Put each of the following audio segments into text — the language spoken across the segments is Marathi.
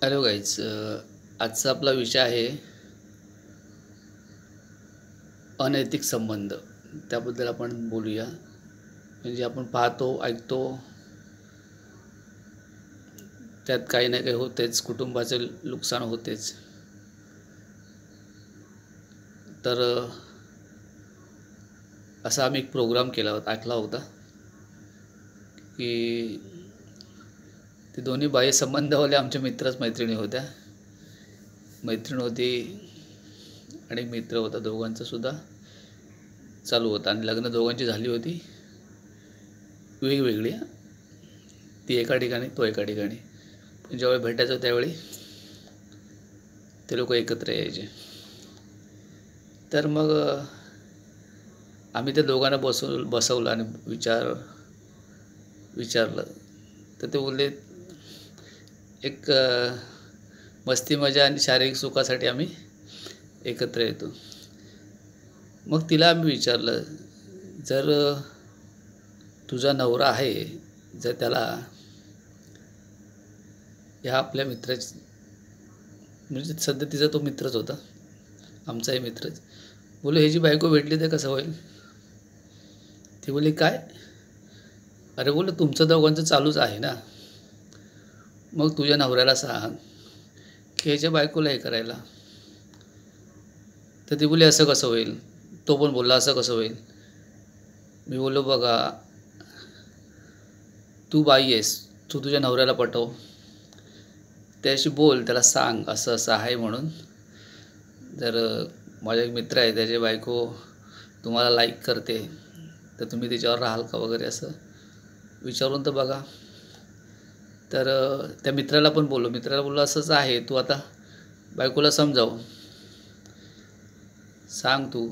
हॅलो गाईज, आजचा आपला विषय आहे अनैतिक संबंध. त्याबद्दल आपण बोलूया. म्हणजे आपण पाहतो, ऐकतो, त्यात काही ना काही होतेच, कुटुंबाचे नुकसान होतेच. तर असा आम्ही एक प्रोग्राम केला होता, ऐकला होता की ते दोन्ही बाह्य संबंधवाले आमच्या मैत्रिणी होत्या. मैत्रीण होती आणि मित्र होता, दोघांचं सुद्धा चालू होतं आणि लग्न दोघांची झाली होती वेगवेगळी. ती एका ठिकाणी, तो एका ठिकाणी. पण ज्यावेळी भेटायचं त्यावेळी ते लोक एकत्र यायचे. तर मग आम्ही त्या दोघांना बसवलं आणि विचारलं. तर ते बोलले एक मस्ती मजा आणि शारीरिक सुखासाठी आम्ही एकत्र येतो. मग तिला आम्ही विचारलं, जर तुझा नवरा आहे, जर त्याला ह्या आपल्या मित्राची, म्हणजे सध्या तिचा तो मित्रच होता, आमचाही मित्रच, बोले ह्याची बायको भेटली तर कसं होईल? ती बोलली काय? अरे बोल, तुमचं दोघांचं चालूच आहे ना, मग तुझ्या नवऱ्याला सांग की ह्याच्या बायकोला हे करायला. तर ती बोलली असं कसं होईल? तो पण बोलला असं कसं होईल? मी बोललो बघा, तू बाई आहेस, तू तुझ्या नवऱ्याला पटव, त्याशी बोल, त्याला सांग असं असं आहे म्हणून. जर माझा एक मित्र आहे, त्याची बायको तुम्हाला लाईक करते, तर तुम्ही त्याच्यावर राहाल का वगैरे, असं विचारून तर बघा. तर त्या मित्राला पण बोललो, मित्राला बोललो असंच आहे, तू आता बायकोला समजाव, सांग तू.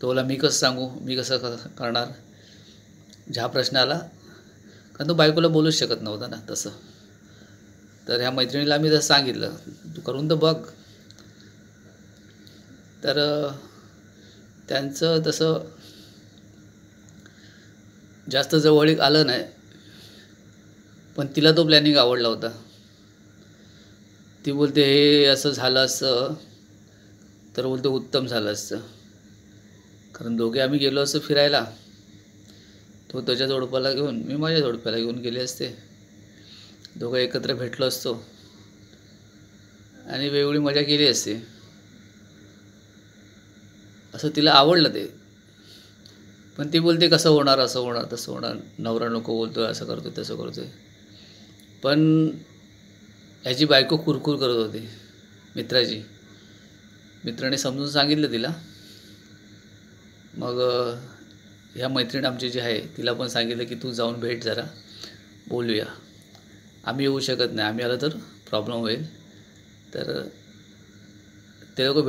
तो बोला मी कसं सांगू, मी कसं करणार ज्या प्रश्नाला, कारण तो बायकोला बोलूच शकत नव्हता ना तसं. तर ह्या मैत्रिणीला आम्ही तसं सांगितलं, तू करून तर बघ. तर त्यांचं तसं जास्त जवळीक आलं नाही, पण तिला तो प्लॅनिंग आवडला होता. ती बोलते हे असं झालं असतं तर बोलते उत्तम झालं असतं, कारण दोघे आम्ही गेलो असतो फिरायला, तो त्याच्या जोडप्याला घेऊन, मी माझ्या जोडप्याला घेऊन गेले असते, दोघं एकत्र भेटलो असतो आणि वेगळी मजा केली असते. असं तिला आवडलं ते. पण ती बोलते कसं होणार, असं होणार, तसं होणार, नवरा नको बोलतोय, असं करतोय, तसं करतोय. पण ह्याची बायको कुरकुर करत होती मित्राची. मित्राने समजून सांगितलं तिला. मग ह्या मैत्रीण आमची जी आहे, तिला पण सांगितलं की तू जाऊन भेट, जरा बोलूया. आम्ही येऊ शकत नाही, आम्ही आलं तर प्रॉब्लेम होईल. तर ते लोक